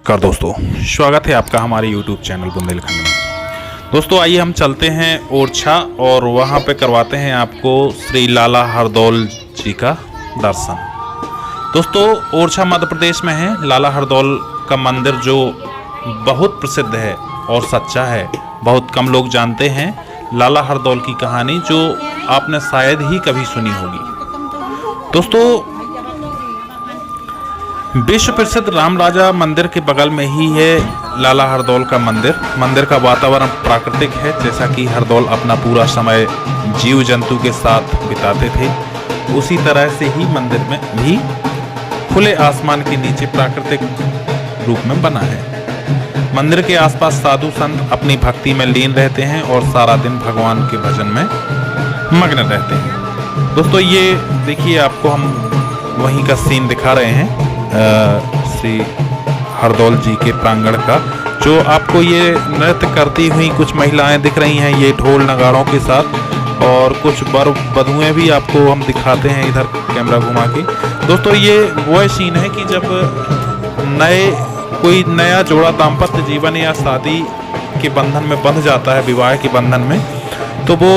नमस्कार दोस्तों, स्वागत है आपका हमारे YouTube चैनल बुंदेलखंड में। दोस्तों आइए हम चलते हैं ओरछा और वहाँ पे करवाते हैं आपको श्री लाला हरदौल जी का दर्शन। दोस्तों ओरछा मध्य प्रदेश में है। लाला हरदौल का मंदिर जो बहुत प्रसिद्ध है और सच्चा है, बहुत कम लोग जानते हैं लाला हरदौल की कहानी, जो आपने शायद ही कभी सुनी होगी। दोस्तों विश्व प्रसिद्ध राम राजा मंदिर के बगल में ही है लाला हरदौल का मंदिर। मंदिर का वातावरण प्राकृतिक है, जैसा कि हरदौल अपना पूरा समय जीव जंतु के साथ बिताते थे, उसी तरह से ही मंदिर में भी खुले आसमान के नीचे प्राकृतिक रूप में बना है। मंदिर के आसपास साधु संत अपनी भक्ति में लीन रहते हैं और सारा दिन भगवान के भजन में मग्न रहते हैं। दोस्तों ये देखिए, आपको हम वहीं का सीन दिखा रहे हैं श्री हरदौल जी के प्रांगण का, जो आपको ये नृत्य करती हुई कुछ महिलाएं दिख रही हैं, ये ढोल नगाड़ों के साथ, और कुछ वर वधुएं भी आपको हम दिखाते हैं इधर कैमरा घुमा के। दोस्तों ये वो सीन है कि जब कोई नया जोड़ा दाम्पत्य जीवन या शादी के बंधन में बंध जाता है, विवाह के बंधन में, तो वो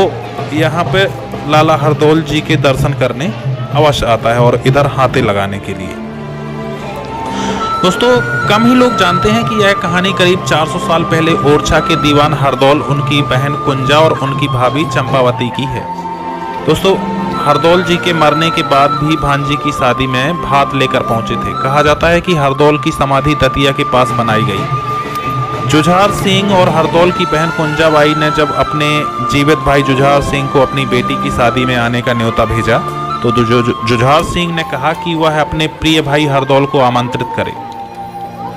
यहाँ पे लाला हरदौल जी के दर्शन करने अवश्य आता है और इधर हाथे लगाने के लिए। दोस्तों कम ही लोग जानते हैं कि यह कहानी करीब 400 साल पहले ओरछा के दीवान हरदौल, उनकी बहन कुंजा और उनकी भाभी चंपावती की है। दोस्तों हरदौल जी के मरने के बाद भी भांजी की शादी में भात लेकर पहुंचे थे। कहा जाता है कि हरदौल की समाधि दतिया के पास बनाई गई। जुझार सिंह और हरदौल की बहन कुंजाबाई ने जब अपने जीवित भाई जुझार सिंह को अपनी बेटी की शादी में आने का न्योता भेजा, तो जुझार सिंह ने कहा कि वह अपने प्रिय भाई हरदौल को आमंत्रित करे,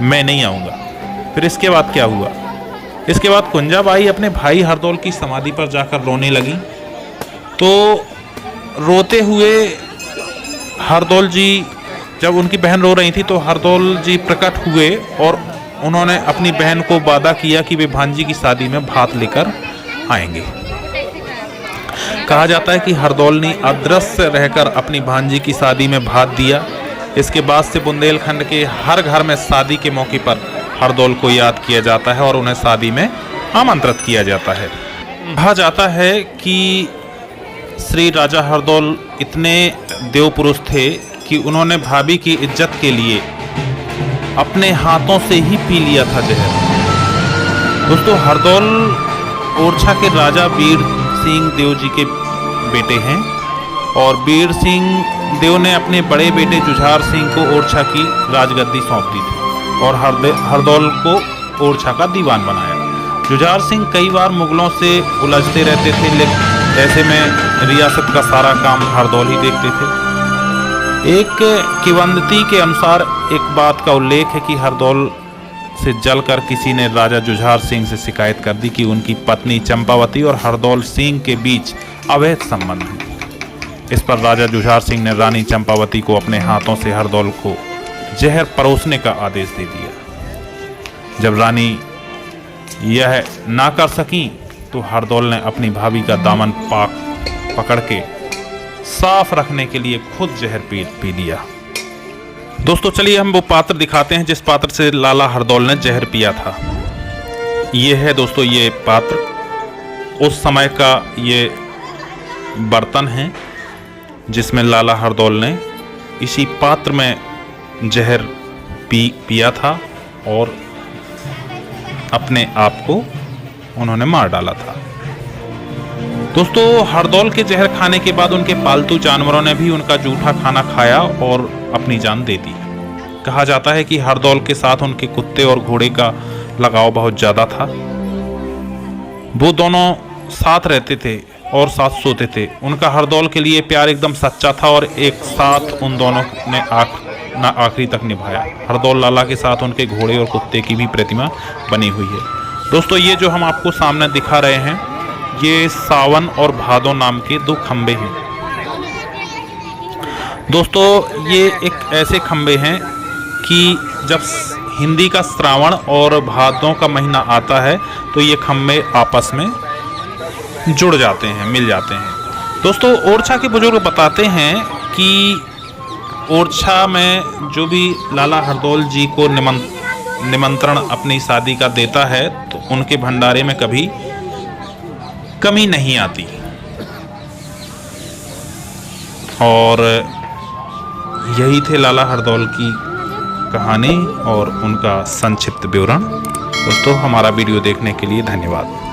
मैं नहीं आऊँगा। फिर इसके बाद क्या हुआ? इसके बाद कुंजाबाई अपने भाई हरदौल की समाधि पर जाकर रोने लगी। तो रोते हुए हरदौल जी, जब उनकी बहन रो रही थी, तो हरदौल जी प्रकट हुए और उन्होंने अपनी बहन को वादा किया कि वे भांजी की शादी में भात लेकर आएंगे। कहा जाता है कि हरदौल ने अदृश्य रहकर अपनी भांजी की शादी में भात दिया। इसके बाद से बुंदेलखंड के हर घर में शादी के मौके पर हरदौल को याद किया जाता है और उन्हें शादी में आमंत्रित किया जाता है। कहा जाता है कि श्री राजा हरदौल इतने देव पुरुष थे कि उन्होंने भाभी की इज्जत के लिए अपने हाथों से ही पी लिया था जहर। दोस्तों हरदौल ओरछा के राजा वीर सिंह देव जी के बेटे हैं और वीर सिंह देव ने अपने बड़े बेटे जुझार सिंह को ओरछा की राजगद्दी सौंप दी थी और हरदौल को ओरछा का दीवान बनाया। जुझार सिंह कई बार मुगलों से उलझते रहते थे, लेकिन ऐसे में रियासत का सारा काम हरदौल ही देखते थे। एक किंवदंती के अनुसार एक बात का उल्लेख है कि हरदौल से जलकर किसी ने राजा जुझार सिंह से शिकायत कर दी कि उनकी पत्नी चंपावती और हरदौल सिंह के बीच अवैध संबंध है। इस पर राजा जुझार सिंह ने रानी चंपावती को अपने हाथों से हरदौल को जहर परोसने का आदेश दे दिया। जब रानी यह ना कर सकी तो हरदौल ने अपनी भाभी का दामन पकड़ के साफ रखने के लिए खुद जहर पी लिया। दोस्तों चलिए हम वो पात्र दिखाते हैं जिस पात्र से लाला हरदौल ने जहर पिया था। ये है दोस्तों, ये पात्र उस समय का ये बर्तन है जिसमें लाला हरदौल ने इसी पात्र में जहर पिया था और अपने आप को उन्होंने मार डाला था। दोस्तों हरदौल के जहर खाने के बाद उनके पालतू जानवरों ने भी उनका जूठा खाना खाया और अपनी जान दे दी। कहा जाता है कि हरदौल के साथ उनके कुत्ते और घोड़े का लगाव बहुत ज़्यादा था। वो दोनों साथ रहते थे और साथ सोते थे। उनका हरदौल के लिए प्यार एकदम सच्चा था और एक साथ उन दोनों ने आखिरी तक निभाया। हरदौल लाला के साथ उनके घोड़े और कुत्ते की भी प्रतिमा बनी हुई है। दोस्तों ये जो हम आपको सामने दिखा रहे हैं, ये सावन और भादो नाम के दो खंबे हैं। दोस्तों ये एक ऐसे खंबे हैं कि जब हिंदी का श्रावण और भादों का महीना आता है तो ये खंबे आपस में जुड़ जाते हैं, मिल जाते हैं। दोस्तों ओरछा के बुजुर्ग बताते हैं कि ओरछा में जो भी लाला हरदौल जी को निमंत्रण अपनी शादी का देता है तो उनके भंडारे में कभी कमी नहीं आती। और यही थे लाला हरदौल की कहानी और उनका संक्षिप्त विवरण। दोस्तों, हमारा वीडियो देखने के लिए धन्यवाद।